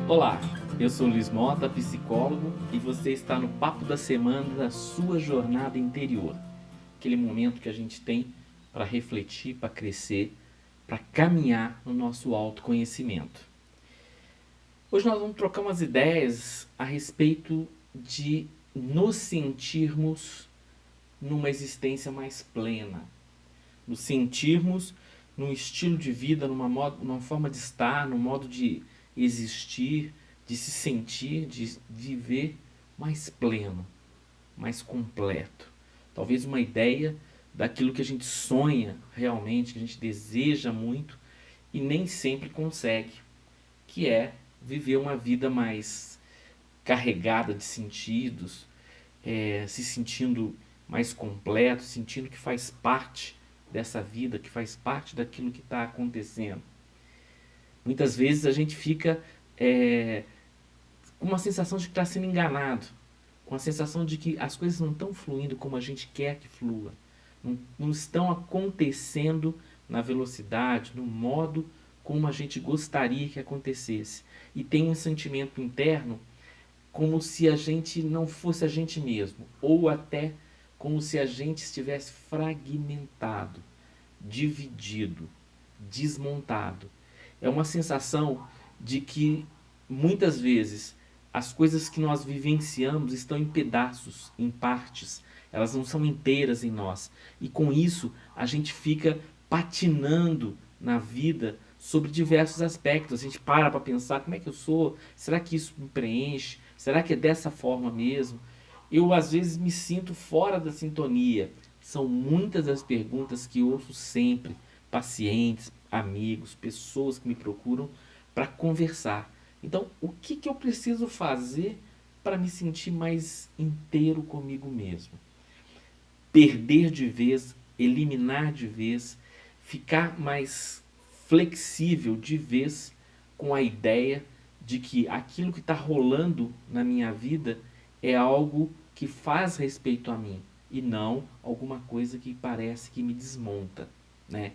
Olá, eu sou Luiz Mota, psicólogo, e você está no Papo da Semana da sua jornada interior. Aquele momento que a gente tem para refletir, para crescer, para caminhar no nosso autoconhecimento. Hoje nós vamos trocar umas ideias a respeito de nos sentirmos numa existência mais plena, nos sentirmos num estilo de vida, numa forma de estar, num modo de existir, de se sentir, de viver mais pleno, mais completo. Talvez uma ideia daquilo que a gente sonha realmente, que a gente deseja muito e nem sempre consegue, que é viver uma vida mais carregada de sentidos, se sentindo mais completo, sentindo que faz parte dessa vida, que faz parte daquilo que está acontecendo. Muitas vezes a gente fica com uma sensação de que está sendo enganado, com a sensação de que as coisas não estão fluindo como a gente quer que flua, não estão acontecendo na velocidade, no modo como a gente gostaria que acontecesse. E tem um sentimento interno como se a gente não fosse a gente mesmo, ou até como se a gente estivesse fragmentado, dividido, desmontado. É uma sensação de que muitas vezes as coisas que nós vivenciamos estão em pedaços, em partes, elas não são inteiras em nós. E com isso a gente fica patinando na vida sobre diversos aspectos. A gente para pensar: como é que eu sou? Será que isso me preenche? Será que é dessa forma mesmo? Eu às vezes me sinto fora da sintonia. São muitas as perguntas que ouço sempre, pacientes, amigos, pessoas que me procuram para conversar. Então, o que eu preciso fazer para me sentir mais inteiro comigo mesmo? Perder de vez, eliminar de vez, ficar mais flexível de vez com a ideia de que aquilo que está rolando na minha vida é algo que faz respeito a mim e não alguma coisa que parece que me desmonta, né?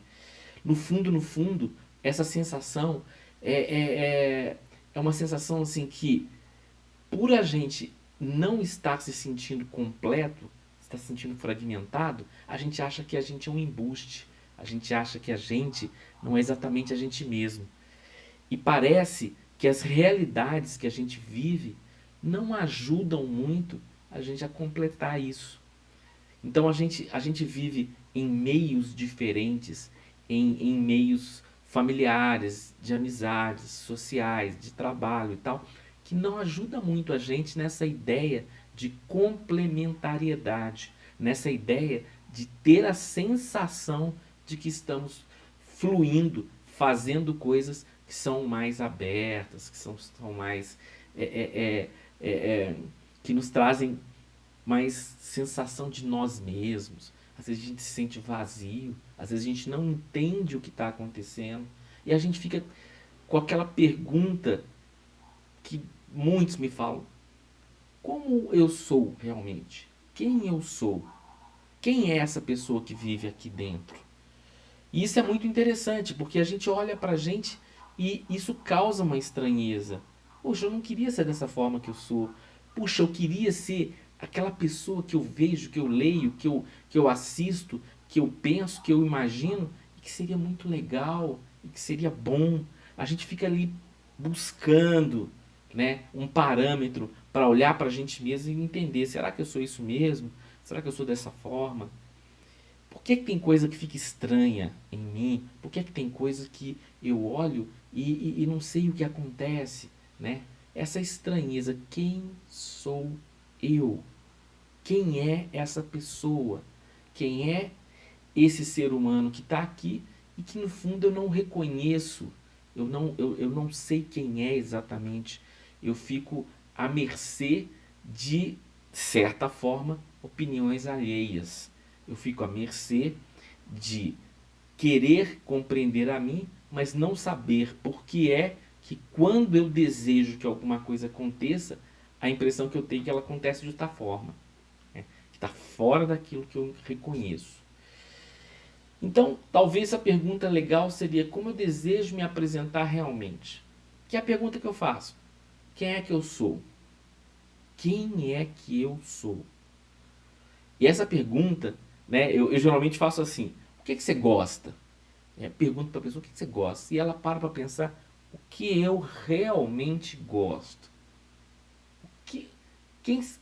No fundo, essa sensação é uma sensação assim que, por a gente não estar se sentindo completo, estar se sentindo fragmentado, a gente acha que a gente é um embuste, a gente acha que a gente não é exatamente a gente mesmo. E parece que as realidades que a gente vive não ajudam muito a gente a completar isso. Então a gente vive em meios diferentes, em meios familiares, de amizades, sociais, de trabalho e tal, que não ajuda muito a gente nessa ideia de complementariedade, nessa ideia de ter a sensação de que estamos fluindo, fazendo coisas que são mais abertas, são mais é, é, é, é, que nos trazem mais sensação de nós mesmos. Às vezes a gente se sente vazio, às vezes a gente não entende o que está acontecendo e a gente fica com aquela pergunta que muitos me falam: como eu sou realmente? Quem eu sou? Quem é essa pessoa que vive aqui dentro? E isso é muito interessante, porque a gente olha pra gente e isso causa uma estranheza. Poxa, eu não queria ser dessa forma que eu sou. Puxa, eu queria ser aquela pessoa que eu vejo, que eu leio, que eu assisto, que eu penso, que eu imagino, e que seria muito legal, e que seria bom. A gente fica ali buscando, né, um parâmetro para olhar para a gente mesmo e entender: será que eu sou isso mesmo? Será que eu sou dessa forma? Por que tem coisa que fica estranha em mim? Por que tem coisa que eu olho e não sei o que acontece, né? Essa estranheza, quem sou eu? Quem é essa pessoa? Quem é esse ser humano que está aqui e que no fundo eu não reconheço? Eu não sei quem é exatamente. Eu fico à mercê de certa forma, opiniões alheias. Eu fico à mercê de querer compreender a mim, mas não saber por que é que quando eu desejo que alguma coisa aconteça, a impressão que eu tenho é que ela acontece de outra forma, né? Que está fora daquilo que eu reconheço. Então, talvez a pergunta legal seria: como eu desejo me apresentar realmente? Que é a pergunta que eu faço. Quem é que eu sou? Quem é que eu sou? E essa pergunta, né, eu geralmente faço assim: o que você gosta? Pergunto para a pessoa o que você gosta. E ela para pensar o que eu realmente gosto. Que,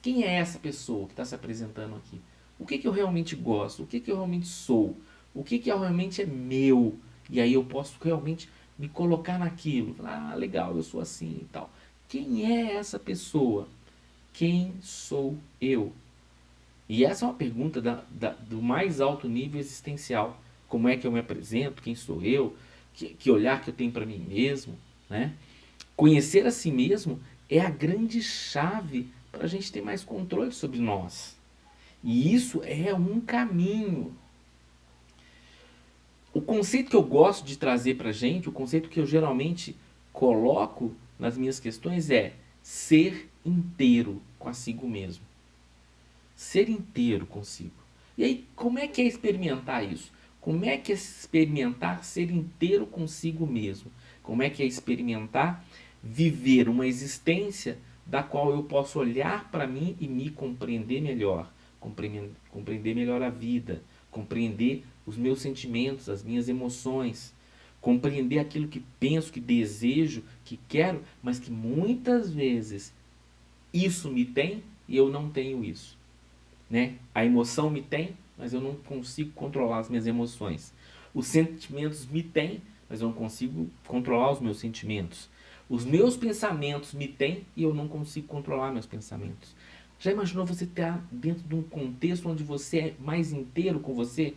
quem é essa pessoa que está se apresentando aqui? O que eu realmente gosto? O que eu realmente sou? O que realmente é meu? E aí eu posso realmente me colocar naquilo. Falar, ah, legal, eu sou assim e tal. Quem é essa pessoa? Quem sou eu? E essa é uma pergunta do mais alto nível existencial. Como é que eu me apresento? Quem sou eu? Que olhar que eu tenho para mim mesmo? Né? Conhecer a si mesmo é a grande chave para a gente ter mais controle sobre nós. E isso é um caminho. O conceito que eu gosto de trazer para a gente, o conceito que eu geralmente coloco nas minhas questões é ser inteiro consigo mesmo. Ser inteiro consigo. E aí, como é que é experimentar isso? Como é que é experimentar ser inteiro consigo mesmo? Como é que é experimentar viver uma existência da qual eu posso olhar para mim e me compreender melhor, compreender melhor a vida, compreender os meus sentimentos, as minhas emoções, compreender aquilo que penso, que desejo, que quero, mas que muitas vezes isso me tem e eu não tenho isso. Né? A emoção me tem, mas eu não consigo controlar as minhas emoções. Os sentimentos me têm, mas eu não consigo controlar os meus sentimentos. Os meus pensamentos me têm e eu não consigo controlar meus pensamentos. Já imaginou você estar dentro de um contexto onde você é mais inteiro com você?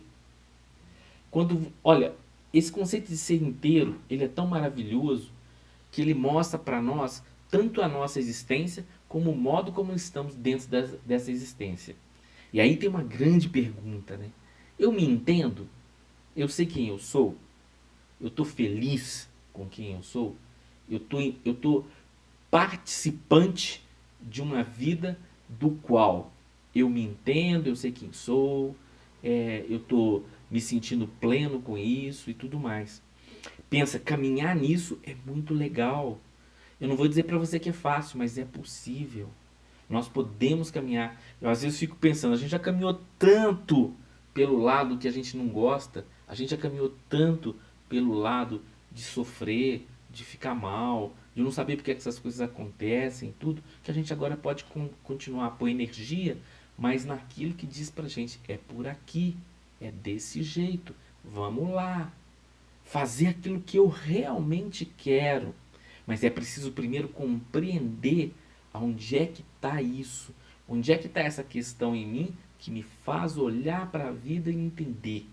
Quando, olha, esse conceito de ser inteiro, ele é tão maravilhoso que ele mostra para nós tanto a nossa existência como o modo como estamos dentro dessa existência. E aí tem uma grande pergunta, né? Eu me entendo? Eu sei quem eu sou? Eu estou feliz com quem eu sou? Eu tô participante de uma vida do qual eu me entendo, eu sei quem sou, eu estou me sentindo pleno com isso e tudo mais. Pensa, caminhar nisso é muito legal. Eu não vou dizer para você que é fácil, mas é possível. Nós podemos caminhar. Eu às vezes fico pensando, a gente já caminhou tanto pelo lado que a gente não gosta, a gente já caminhou tanto pelo lado de sofrer, de ficar mal, de não saber porque é que essas coisas acontecem, tudo, que a gente agora pode continuar a pôr energia, mas naquilo que diz pra gente, é por aqui, é desse jeito, vamos lá, fazer aquilo que eu realmente quero. Mas é preciso primeiro compreender aonde é que está isso. Onde é que está essa questão em mim que me faz olhar para a vida e entender.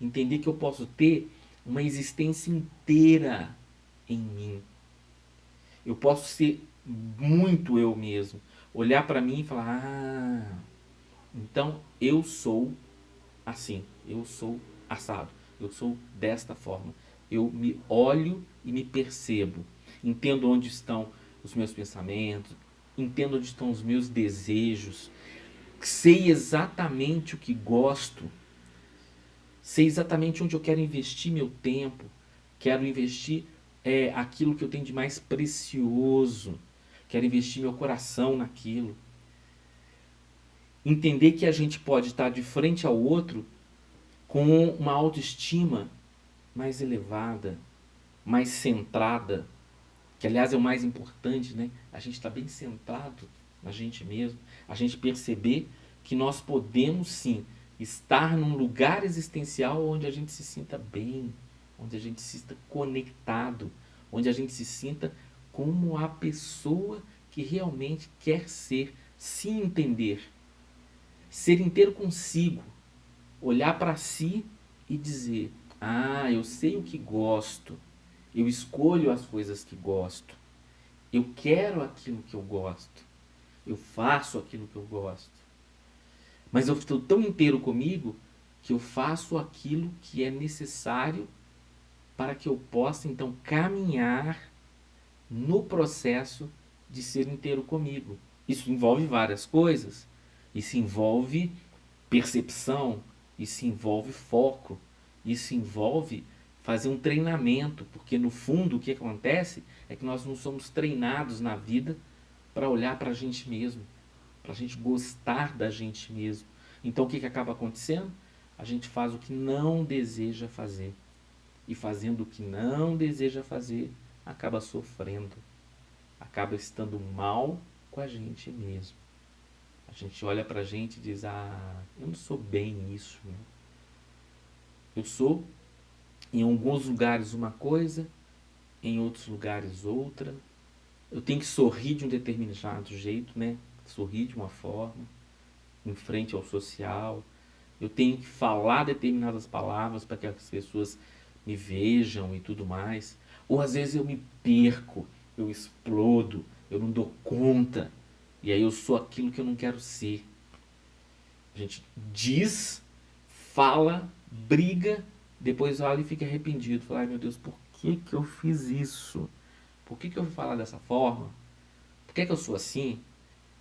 Entender que eu posso ter uma existência inteira em mim. Eu posso ser muito eu mesmo. Olhar para mim e falar: ah, então eu sou assim, eu sou assado, eu sou desta forma. Eu me olho e me percebo. Entendo onde estão os meus pensamentos, entendo onde estão os meus desejos, sei exatamente o que gosto, sei exatamente onde eu quero investir meu tempo, quero investir aquilo que eu tenho de mais precioso, quero investir meu coração naquilo. Entender que a gente pode estar de frente ao outro com uma autoestima mais elevada, mais centrada, que aliás é o mais importante, né? A gente está bem centrado na gente mesmo, a gente perceber que nós podemos sim estar num lugar existencial onde a gente se sinta bem, onde a gente se sinta conectado, onde a gente se sinta como a pessoa que realmente quer ser, se entender, ser inteiro consigo, olhar para si e dizer: ah, eu sei o que gosto, eu escolho as coisas que gosto, eu quero aquilo que eu gosto, eu faço aquilo que eu gosto. Mas eu estou tão inteiro comigo que eu faço aquilo que é necessário para que eu possa então caminhar no processo de ser inteiro comigo. Isso envolve várias coisas. Isso envolve percepção, isso envolve foco, isso envolve fazer um treinamento, porque no fundo o que acontece é que nós não somos treinados na vida para olhar para a gente mesmo, para a gente gostar da gente mesmo. Então o que acaba acontecendo? A gente faz o que não deseja fazer. E fazendo o que não deseja fazer, acaba sofrendo, acaba estando mal com a gente mesmo. A gente olha pra gente e diz, ah, eu não sou bem nisso, né? Eu sou, em alguns lugares, uma coisa, em outros lugares, outra. Eu tenho que sorrir de um determinado jeito, né? Sorrir de uma forma, em frente ao social. Eu tenho que falar determinadas palavras para que as pessoas me vejam e tudo mais. Ou às vezes eu me perco, eu explodo, eu não dou conta. E aí eu sou aquilo que eu não quero ser. A gente diz, fala, briga, depois olha e fica arrependido. Fala, ai meu Deus, por que que eu fiz isso? Por que que eu fui falar dessa forma? Por que que eu sou assim?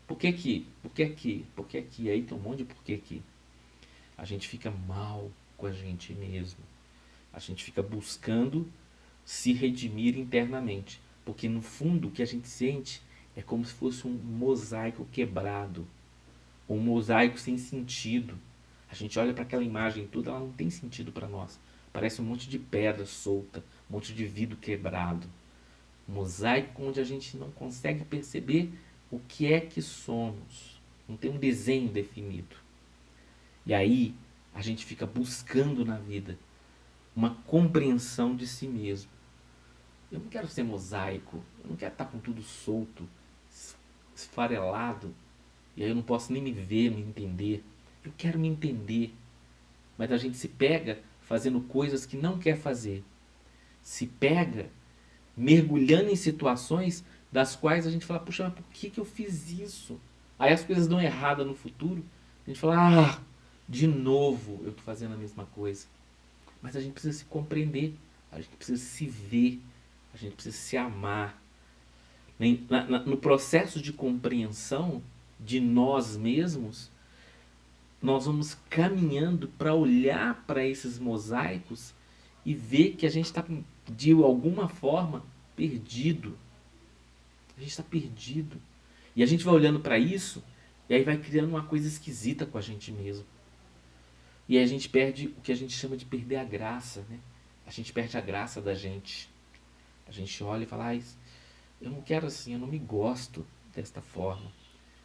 Por que que? Por que que? Por que que? Aí tem um monte de por que que. A gente fica mal com a gente mesmo. A gente fica buscando se redimir internamente. Porque no fundo o que a gente sente é como se fosse um mosaico quebrado. Um mosaico sem sentido. A gente olha para aquela imagem toda, ela não tem sentido para nós. Parece um monte de pedra solta, um monte de vidro quebrado. Um mosaico onde a gente não consegue perceber o que é que somos. Não tem um desenho definido. E aí a gente fica buscando na vida uma compreensão de si mesmo. Eu não quero ser mosaico, eu não quero estar com tudo solto, esfarelado, e aí eu não posso nem me ver, me entender. Eu quero me entender, mas a gente se pega fazendo coisas que não quer fazer. Se pega mergulhando em situações das quais a gente fala, puxa, mas por que que eu fiz isso? Aí as coisas dão errado no futuro, a gente fala, ah, de novo eu estou fazendo a mesma coisa. Mas a gente precisa se compreender, a gente precisa se ver, a gente precisa se amar. No processo de compreensão de nós mesmos, nós vamos caminhando para olhar para esses mosaicos e ver que a gente está, de alguma forma, perdido. A gente está perdido. E a gente vai olhando para isso e aí vai criando uma coisa esquisita com a gente mesmo. E aí a gente perde o que a gente chama de perder a graça, né? A gente perde a graça da gente. A gente olha e fala, ah, eu não quero assim, eu não me gosto desta forma.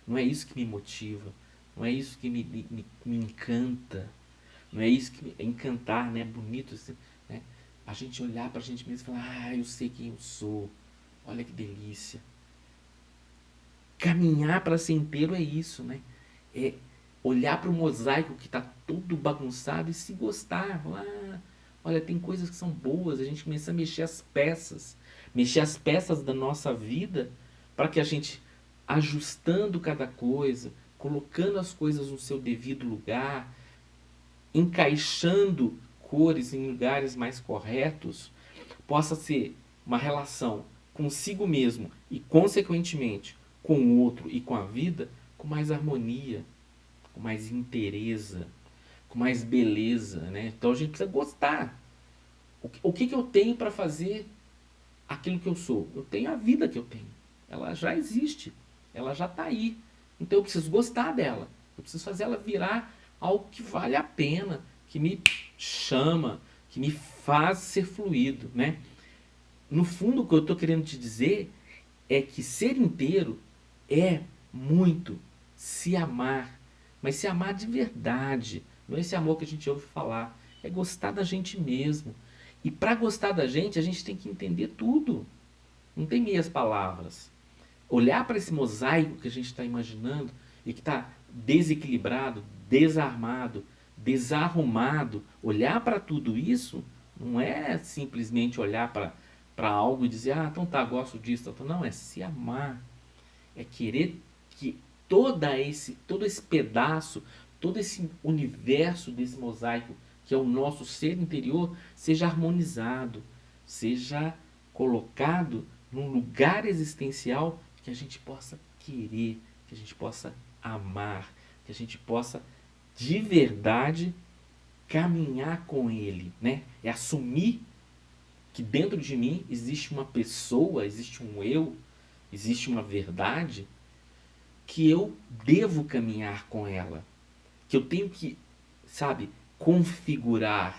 Não é isso que me motiva. Não é isso que me encanta. Não é isso que me... Encantar, né? Bonito assim, né? A gente olhar pra gente mesmo e falar, ah, eu sei quem eu sou. Olha que delícia. Caminhar para ser inteiro é isso, né? É olhar para o mosaico que está tudo bagunçado e se gostar. Ah, olha, tem coisas que são boas. A gente começa a mexer as peças. Mexer as peças da nossa vida para que a gente, ajustando cada coisa, colocando as coisas no seu devido lugar, encaixando cores em lugares mais corretos, possa ser uma relação consigo mesmo e, consequentemente, com o outro e com a vida, com mais harmonia, com mais inteireza, com mais beleza, né? Então a gente precisa gostar. O que eu tenho para fazer aquilo que eu sou? Eu tenho a vida que eu tenho. Ela já existe. Ela já está aí. Então eu preciso gostar dela. Eu preciso fazer ela virar algo que vale a pena, que me chama, que me faz ser fluido, né? No fundo, o que eu estou querendo te dizer é que ser inteiro é muito se amar, mas se amar de verdade. Não é esse amor que a gente ouve falar, é gostar da gente mesmo. E para gostar da gente, a gente tem que entender tudo. Não tem meias palavras. Olhar para esse mosaico que a gente está imaginando e que está desequilibrado, desarmado, desarrumado, olhar para tudo isso não é simplesmente olhar para algo e dizer, ah, então tá, gosto disso. Não, é se amar. É querer que todo esse pedaço, todo esse universo desse mosaico que é o nosso ser interior, seja harmonizado, seja colocado num lugar existencial que a gente possa querer, que a gente possa amar, que a gente possa de verdade caminhar com ele, né? É assumir que dentro de mim existe uma pessoa, existe um eu, existe uma verdade que eu devo caminhar com ela, que eu tenho que, sabe, configurar.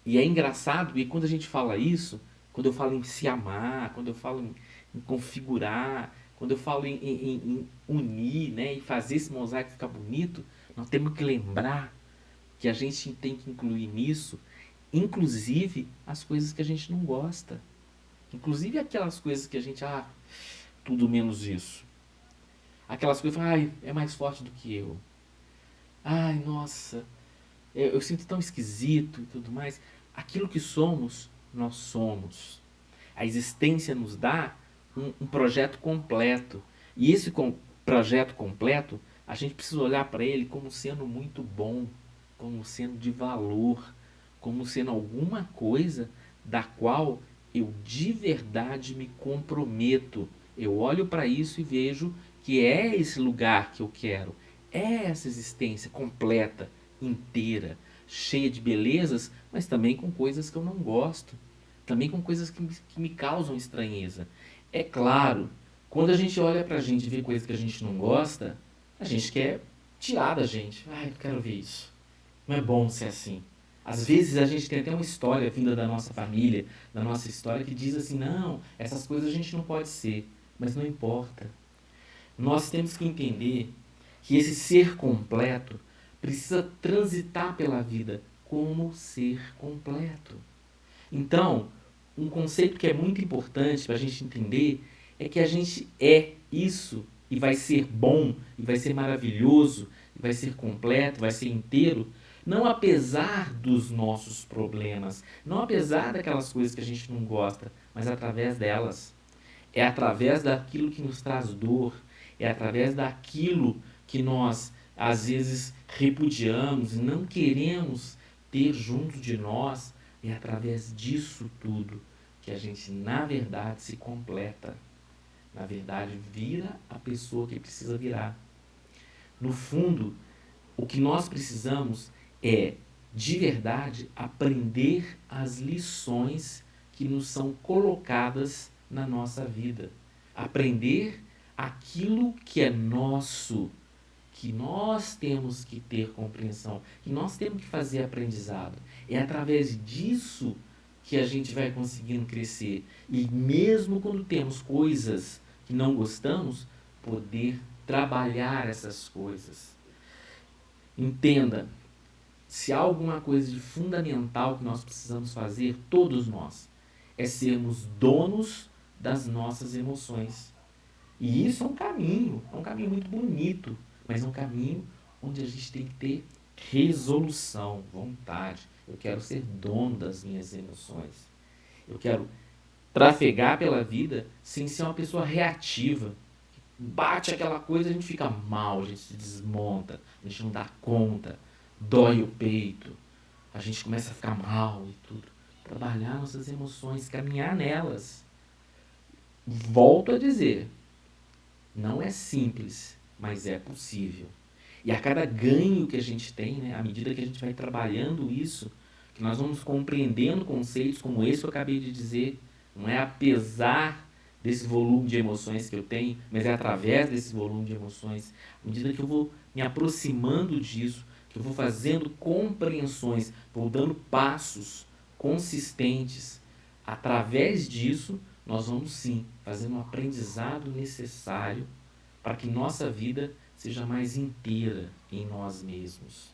E é engraçado, e quando a gente fala isso, quando eu falo em se amar, quando eu falo em configurar, quando eu falo em unir, né, e fazer esse mosaico ficar bonito, nós temos que lembrar que a gente tem que incluir nisso, inclusive as coisas que a gente não gosta. Inclusive aquelas coisas que a gente, tudo menos isso. Aquelas coisas, é mais forte do que eu. Ai, nossa, eu sinto tão esquisito e tudo mais. Aquilo que somos, nós somos. A existência nos dá um projeto completo. E esse projeto completo, a gente precisa olhar para ele como sendo muito bom, como sendo de valor, como sendo alguma coisa da qual eu de verdade me comprometo. Eu olho para isso e vejo que é esse lugar que eu quero. É essa existência completa, inteira, cheia de belezas, mas também com coisas que eu não gosto. Também com coisas que me causam estranheza. É claro, quando a gente olha pra gente e vê coisas que a gente não gosta, a gente quer tirar da gente. Ai, não quero ver isso. Não é bom ser assim. Às vezes a gente tem até uma história vinda da nossa família, da nossa história, que diz assim, não, essas coisas a gente não pode ser. Mas não importa. Nós temos que entender que esse ser completo precisa transitar pela vida como ser completo. Então, um conceito que é muito importante para a gente entender é que a gente é isso e vai ser bom, e vai ser maravilhoso, e vai ser completo, vai ser inteiro, não apesar dos nossos problemas, não apesar daquelas coisas que a gente não gosta, mas através delas. É através daquilo que nos traz dor, é através daquilo que nós às vezes repudiamos e não queremos ter junto de nós, é através disso tudo que a gente na verdade se completa. Na verdade, vira a pessoa que precisa virar. No fundo, o que nós precisamos é, de verdade, aprender as lições que nos são colocadas na nossa vida. Aprender aquilo que é nosso, que nós temos que ter compreensão, que nós temos que fazer aprendizado. É através disso que a gente vai conseguindo crescer. E mesmo quando temos coisas que não gostamos, poder trabalhar essas coisas. Entenda, se há alguma coisa de fundamental que nós precisamos fazer, todos nós, é sermos donos das nossas emoções. E isso é um caminho muito bonito, mas é um caminho onde a gente tem que ter resolução, vontade. Eu quero ser dono das minhas emoções. Eu quero trafegar pela vida sem ser uma pessoa reativa. Bate aquela coisa, a gente fica mal, a gente se desmonta, a gente não dá conta, dói o peito, a gente começa a ficar mal e tudo. Trabalhar nossas emoções, caminhar nelas. Volto a dizer, não é simples, mas é possível. E a cada ganho que a gente tem, né, à medida que a gente vai trabalhando isso, que nós vamos compreendendo conceitos como esse que eu acabei de dizer, não é apesar desse volume de emoções que eu tenho, mas é através desse volume de emoções, à medida que eu vou me aproximando disso, que eu vou fazendo compreensões, vou dando passos consistentes, através disso, nós vamos sim fazer um aprendizado necessário para que nossa vida seja mais inteira em nós mesmos.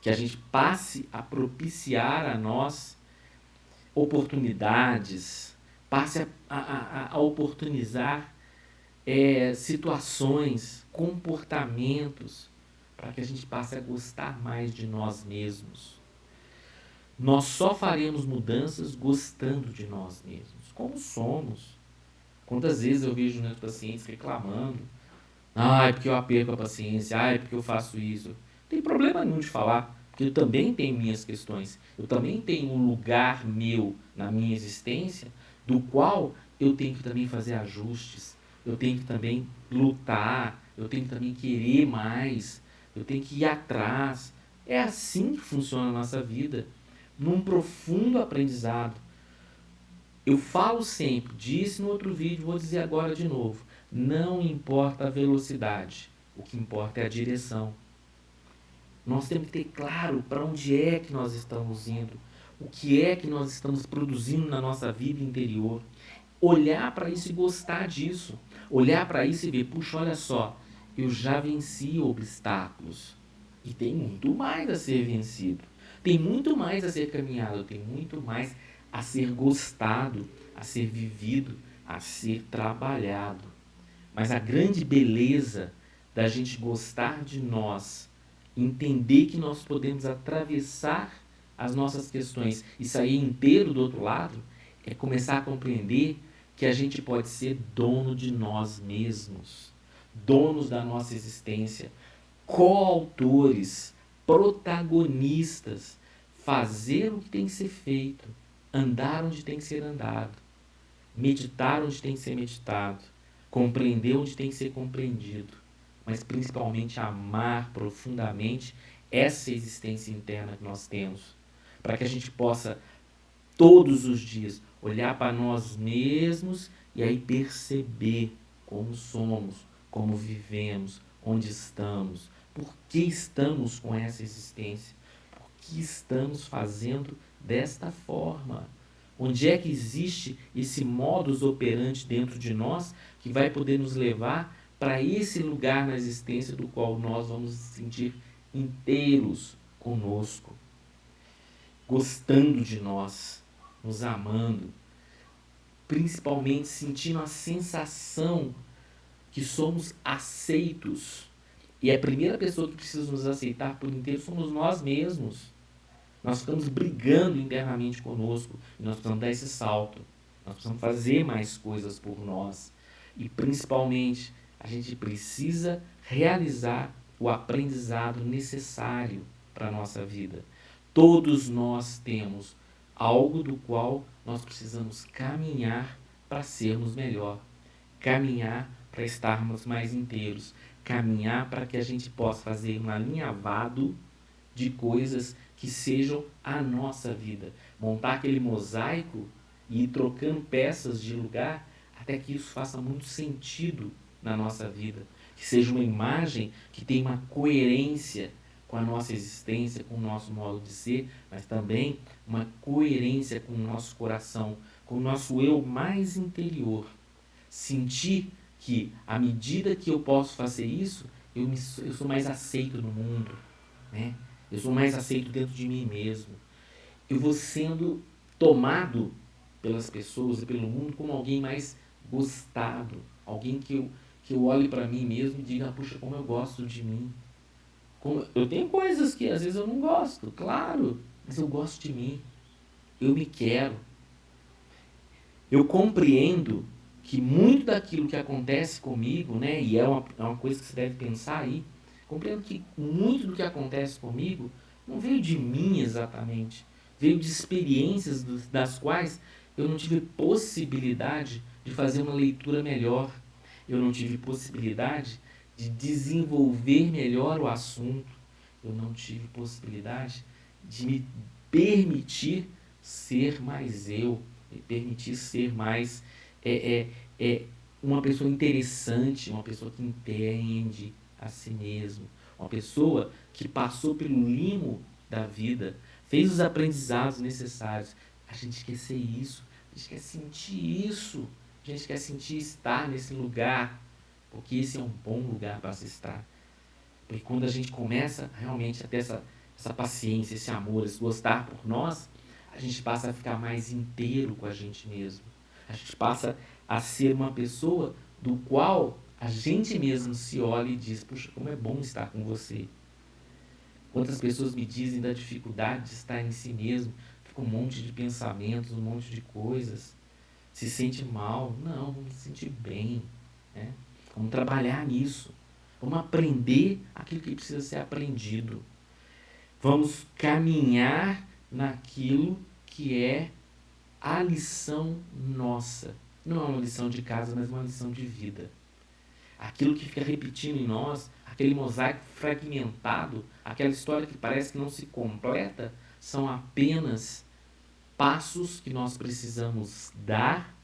Que a gente passe a propiciar a nós oportunidades, passe a oportunizar situações, comportamentos, para que a gente passe a gostar mais de nós mesmos. Nós só faremos mudanças gostando de nós mesmos, como somos. Quantas vezes eu vejo meus pacientes reclamando, é porque eu perco a paciência, é porque eu faço isso. Não tem problema nenhum de falar, porque eu também tenho minhas questões. Eu também tenho um lugar meu na minha existência, do qual eu tenho que também fazer ajustes. Eu tenho que também lutar, eu tenho que também querer mais, eu tenho que ir atrás. É assim que funciona a nossa vida, num profundo aprendizado. Eu falo sempre, disse no outro vídeo, vou dizer agora de novo, não importa a velocidade, o que importa é a direção. Nós temos que ter claro para onde é que nós estamos indo, o que é que nós estamos produzindo na nossa vida interior. Olhar para isso e gostar disso. Olhar para isso e ver, puxa, olha só, eu já venci obstáculos. E tem muito mais a ser vencido. Tem muito mais a ser caminhado, tem muito mais a ser gostado, a ser vivido, a ser trabalhado. Mas a grande beleza da gente gostar de nós, entender que nós podemos atravessar as nossas questões e sair inteiro do outro lado, é começar a compreender que a gente pode ser dono de nós mesmos, donos da nossa existência, coautores, protagonistas, fazer o que tem que ser feito, andar onde tem que ser andado, meditar onde tem que ser meditado, compreender onde tem que ser compreendido, mas principalmente amar profundamente essa existência interna que nós temos, para que a gente possa todos os dias olhar para nós mesmos e aí perceber como somos, como vivemos, onde estamos, por que estamos com essa existência, por que estamos fazendo desta forma. Onde é que existe esse modus operandi dentro de nós que vai poder nos levar para esse lugar na existência do qual nós vamos nos sentir inteiros conosco, gostando de nós, nos amando, principalmente sentindo a sensação que somos aceitos. E a primeira pessoa que precisa nos aceitar por inteiro somos nós mesmos. Nós ficamos brigando internamente conosco e nós precisamos dar esse salto. Nós precisamos fazer mais coisas por nós. E principalmente, a gente precisa realizar o aprendizado necessário para a nossa vida. Todos nós temos algo do qual nós precisamos caminhar para sermos melhor. Caminhar para estarmos mais inteiros. Caminhar para que a gente possa fazer um alinhavado de coisas que sejam a nossa vida. Montar aquele mosaico e ir trocando peças de lugar até que isso faça muito sentido na nossa vida. Que seja uma imagem que tenha uma coerência com a nossa existência, com o nosso modo de ser, mas também uma coerência com o nosso coração, com o nosso eu mais interior. Sentir que, à medida que eu posso fazer isso, eu sou mais aceito no mundo, né? Eu sou mais aceito dentro de mim mesmo. Eu vou sendo tomado pelas pessoas e pelo mundo como alguém mais gostado. Alguém que eu olhe para mim mesmo e diga, puxa, como eu gosto de mim. Eu tenho coisas que às vezes eu não gosto, claro, mas eu gosto de mim. Eu me quero. Eu compreendo que muito daquilo que acontece comigo, né, e é uma coisa que você deve pensar aí, compreendo que muito do que acontece comigo não veio de mim exatamente, veio de experiências das quais eu não tive possibilidade de fazer uma leitura melhor, eu não tive possibilidade de desenvolver melhor o assunto, eu não tive possibilidade de me permitir ser mais eu, me permitir ser mais uma pessoa interessante, uma pessoa que entende a si mesmo, uma pessoa que passou pelo limo da vida, fez os aprendizados necessários. A gente quer ser isso, a gente quer sentir isso, a gente quer sentir estar nesse lugar, porque esse é um bom lugar para se estar. Porque quando a gente começa realmente a ter essa paciência, esse amor, esse gostar por nós, a gente passa a ficar mais inteiro com a gente mesmo. A gente passa a ser uma pessoa do qual a gente mesmo se olha e diz, puxa, como é bom estar com você. Quantas pessoas me dizem da dificuldade de estar em si mesmo, fica um monte de pensamentos, um monte de coisas, se sente mal. Não, vamos se sentir bem, né? Vamos trabalhar nisso. Vamos aprender aquilo que precisa ser aprendido. Vamos caminhar naquilo que é a lição nossa. Não é uma lição de casa, mas uma lição de vida. Aquilo que fica repetindo em nós, aquele mosaico fragmentado, aquela história que parece que não se completa, são apenas passos que nós precisamos dar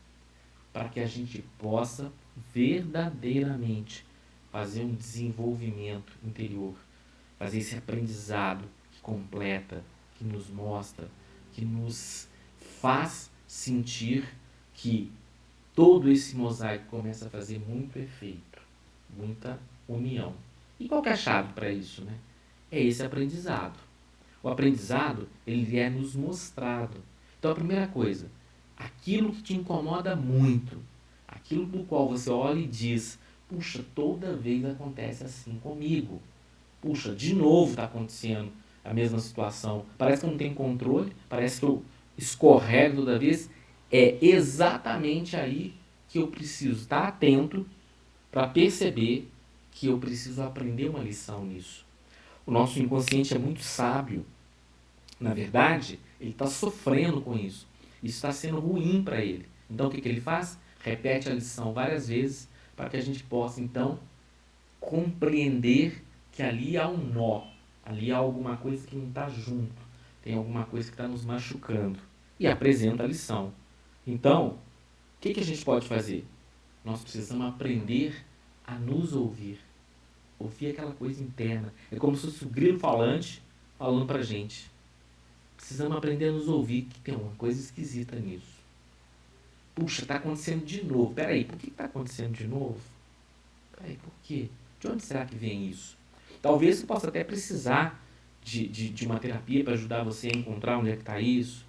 para que a gente possa verdadeiramente fazer um desenvolvimento interior, fazer esse aprendizado que completa, que nos mostra, que nos faz sentir que todo esse mosaico começa a fazer muito efeito, muita união. E qual que é a chave para isso, né? É esse aprendizado. O aprendizado, ele é nos mostrado. Então, a primeira coisa, aquilo que te incomoda muito, aquilo do qual você olha e diz, puxa, toda vez acontece assim comigo. Puxa, de novo está acontecendo a mesma situação. Parece que eu não tenho controle, parece que eu escorrego toda vez. É exatamente aí que eu preciso estar atento para perceber que eu preciso aprender uma lição nisso. O nosso inconsciente é muito sábio. Na verdade, ele está sofrendo com isso. Isso está sendo ruim para ele. Então, o que ele faz? Repete a lição várias vezes para que a gente possa, então, compreender que ali há um nó, ali há alguma coisa que não está junto, tem alguma coisa que está nos machucando. E apresenta a lição. Então, o que a gente pode fazer? Nós precisamos aprender a nos ouvir. Ouvir aquela coisa interna. É como se fosse o grilo falante falando para a gente. Precisamos aprender a nos ouvir, que tem uma coisa esquisita nisso. Puxa, está acontecendo de novo. Peraí, por que está acontecendo de novo? Peraí, por quê? De onde será que vem isso? Talvez você possa até precisar de uma terapia para ajudar você a encontrar onde é que está isso.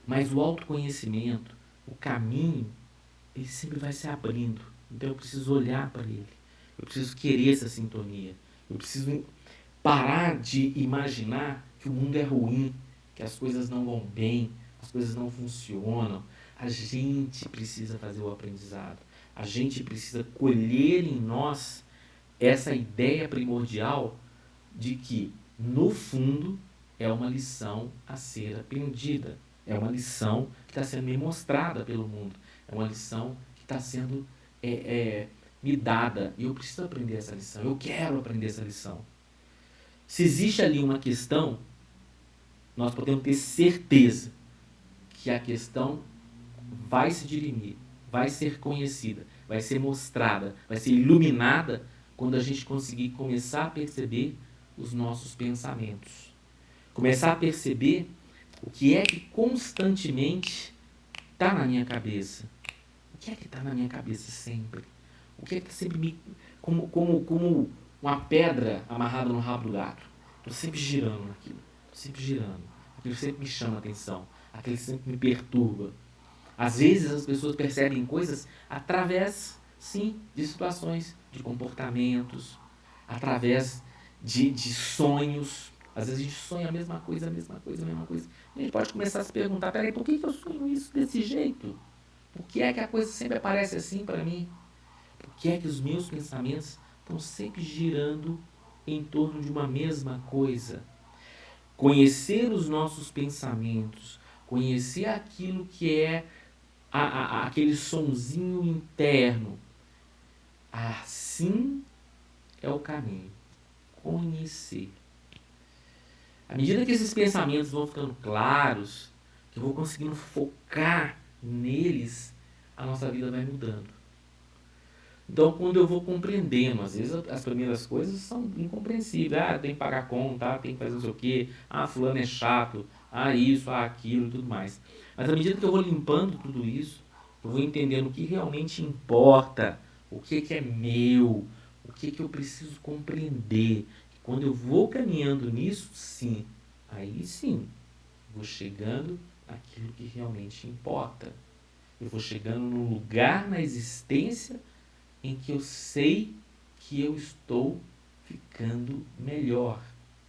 Mas o autoconhecimento, o caminho, ele sempre vai se abrindo. Então eu preciso olhar para ele. Eu preciso querer essa sintonia. Eu preciso parar de imaginar que o mundo é ruim, que as coisas não vão bem, as coisas não funcionam. A gente precisa fazer o aprendizado. A gente precisa colher em nós essa ideia primordial de que, no fundo, é uma lição a ser aprendida. É uma lição que está sendo me mostrada pelo mundo. É uma lição que está sendo me dada. E eu preciso aprender essa lição. Eu quero aprender essa lição. Se existe ali uma questão, nós podemos ter certeza que a questão vai se dirimir, vai ser conhecida, vai ser mostrada, vai ser iluminada quando a gente conseguir começar a perceber os nossos pensamentos. Começar a perceber o que é que constantemente está na minha cabeça. O que é que está na minha cabeça sempre? O que é que sempre me... Como uma pedra amarrada no rabo do gato. Estou sempre girando naquilo. Estou sempre girando. Aquilo sempre me chama a atenção. Aquilo sempre me perturba. Às vezes as pessoas percebem coisas através, sim, de situações, de comportamentos, através de sonhos. Às vezes a gente sonha a mesma coisa, a mesma coisa, a mesma coisa. A gente pode começar a se perguntar, peraí, por que eu sonho isso desse jeito? Por que é que a coisa sempre aparece assim para mim? Por que é que os meus pensamentos estão sempre girando em torno de uma mesma coisa? Conhecer os nossos pensamentos, conhecer aquilo que é aquele sonzinho interno. Assim é o caminho. Conhecer. À medida que esses pensamentos vão ficando claros, que eu vou conseguindo focar neles, a nossa vida vai mudando. Então, quando eu vou compreendendo, às vezes as primeiras coisas são incompreensíveis. Tem que pagar conta, tem que fazer não sei o quê. Fulano é chato. Isso, aquilo e tudo mais. Mas à medida que eu vou limpando tudo isso, eu vou entendendo o que realmente importa, o que é meu, o que eu preciso compreender. Quando eu vou caminhando nisso, sim, aí sim, vou chegando naquilo que realmente importa. Eu vou chegando num lugar na existência em que eu sei que eu estou ficando melhor,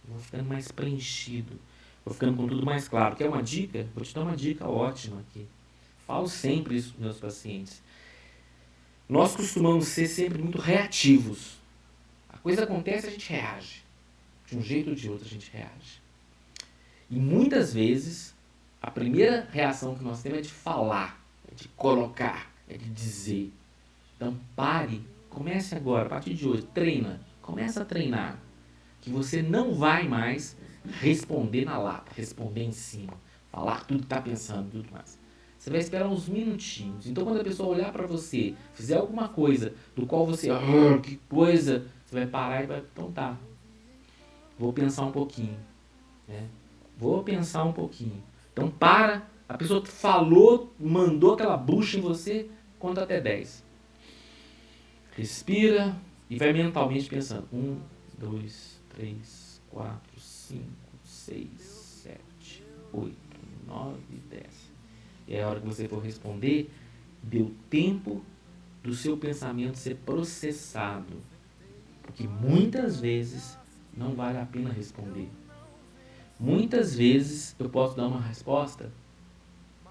vou ficando mais preenchido, vou ficando com tudo mais claro. Quer uma dica? Vou te dar uma dica ótima aqui. Falo sempre isso com meus pacientes. Nós costumamos ser sempre muito reativos. A coisa acontece, a gente reage. De um jeito ou de outro a gente reage. E muitas vezes, a primeira reação que nós temos é de falar, é de colocar, é de dizer. Então pare, comece agora, a partir de hoje, treina, começa a treinar, que você não vai mais responder na lata, responder em cima. falar tudo que está pensando, tudo mais. Você vai esperar uns minutinhos. Então, quando a pessoa olhar para você, fizer alguma coisa do qual você, que coisa, você vai parar e vai, então tá, vou pensar um pouquinho, né? Vou pensar um pouquinho. Então, para, a pessoa falou, mandou aquela bucha em você, conta até 10. Respira e vai mentalmente pensando. 1, 2, 3, 4, 5, 6, 7, 8, 9, 10. E a hora que você for responder, deu tempo do seu pensamento ser processado. Porque muitas vezes não vale a pena responder. Muitas vezes eu posso dar uma resposta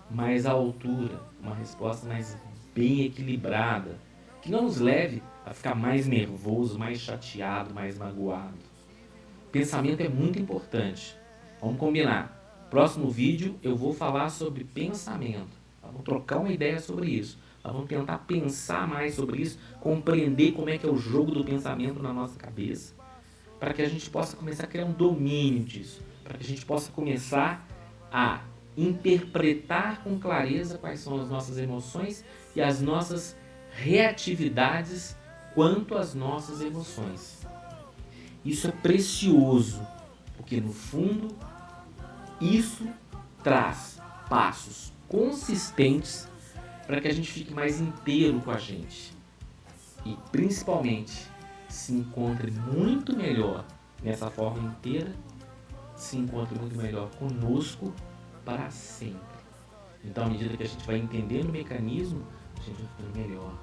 mais à altura, uma resposta mais bem equilibrada, que não nos leve a ficar mais nervoso, mais chateado, mais magoado. Pensamento é muito importante. Vamos combinar. Próximo vídeo eu vou falar sobre pensamento. Vamos trocar uma ideia sobre isso. Vamos tentar pensar mais sobre isso, compreender como é que é o jogo do pensamento na nossa cabeça, para que a gente possa começar a criar um domínio disso, para que a gente possa começar a interpretar com clareza quais são as nossas emoções e as nossas reatividades quanto às nossas emoções. Isso é precioso, porque no fundo isso traz passos consistentes para que a gente fique mais inteiro com a gente e principalmente se encontre muito melhor nessa forma inteira, se encontre muito melhor conosco para sempre. Então, à medida que a gente vai entendendo o mecanismo, a gente vai ficando melhor,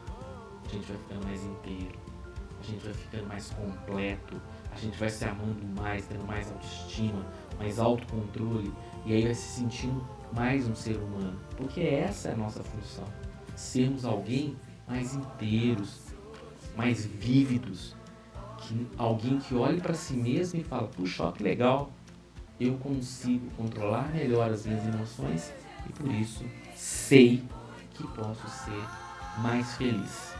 a gente vai ficando mais inteiro, a gente vai ficando mais completo, a gente vai se amando mais, tendo mais autoestima, mais autocontrole, e aí vai se sentindo mais um ser humano, porque essa é a nossa função, sermos alguém mais inteiros, mais vívidos, alguém que olhe para si mesmo e fala, puxa, ó, que legal, eu consigo controlar melhor as minhas emoções e por isso sei que posso ser mais feliz.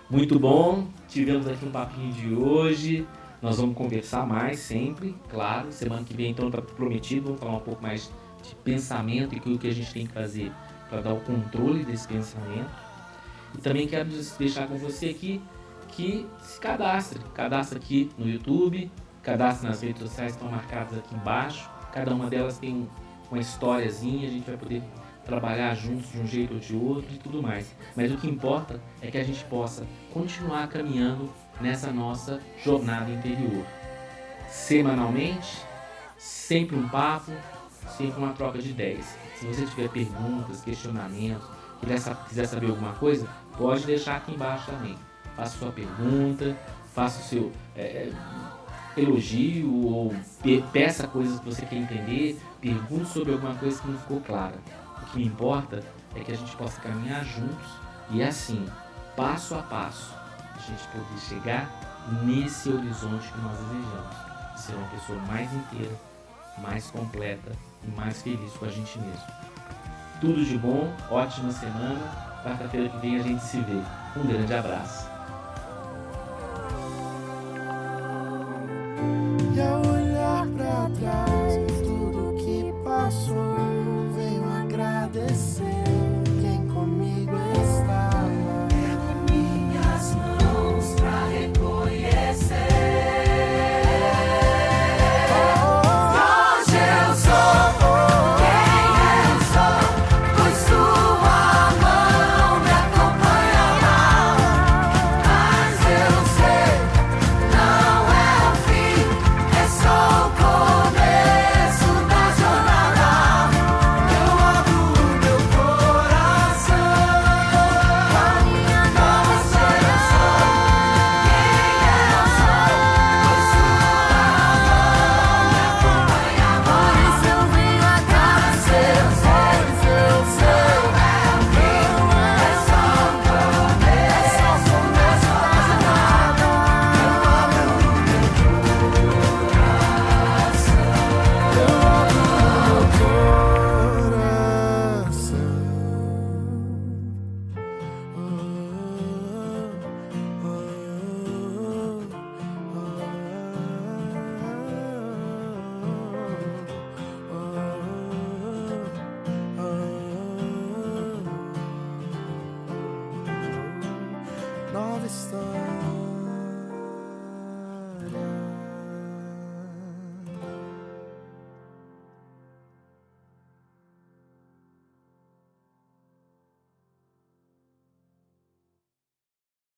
Muito bom, tivemos aqui um papinho de hoje, nós vamos conversar mais sempre, claro, semana que vem então está prometido, vamos falar um pouco mais de pensamento e o que a gente tem que fazer para dar o controle desse pensamento. E também quero deixar com você aqui que se cadastre aqui no YouTube, cadastre nas redes sociais que estão marcadas aqui embaixo, cada uma delas tem uma historiazinha, a gente vai poder trabalhar juntos de um jeito ou de outro e tudo mais. Mas o que importa é que a gente possa continuar caminhando nessa nossa jornada interior. Semanalmente, sempre um papo, sempre uma troca de ideias. Se você tiver perguntas, questionamentos, quiser saber alguma coisa, pode deixar aqui embaixo também. Faça sua pergunta, faça o seu elogio ou peça coisas que você quer entender, pergunte sobre alguma coisa que não ficou clara. O que me importa é que a gente possa caminhar juntos e assim, passo a passo, a gente poder chegar nesse horizonte que nós desejamos. Ser uma pessoa mais inteira, mais completa e mais feliz com a gente mesmo. Tudo de bom, ótima semana. Quarta-feira que vem a gente se vê. Um grande abraço. E ao olhar pra trás, tudo que passou, venho agradecer quem comigo estava. Ergo minhas mãos pra reconhecer. Hoje eu sou quem eu sou, pois sua mão me acompanha lá. love story.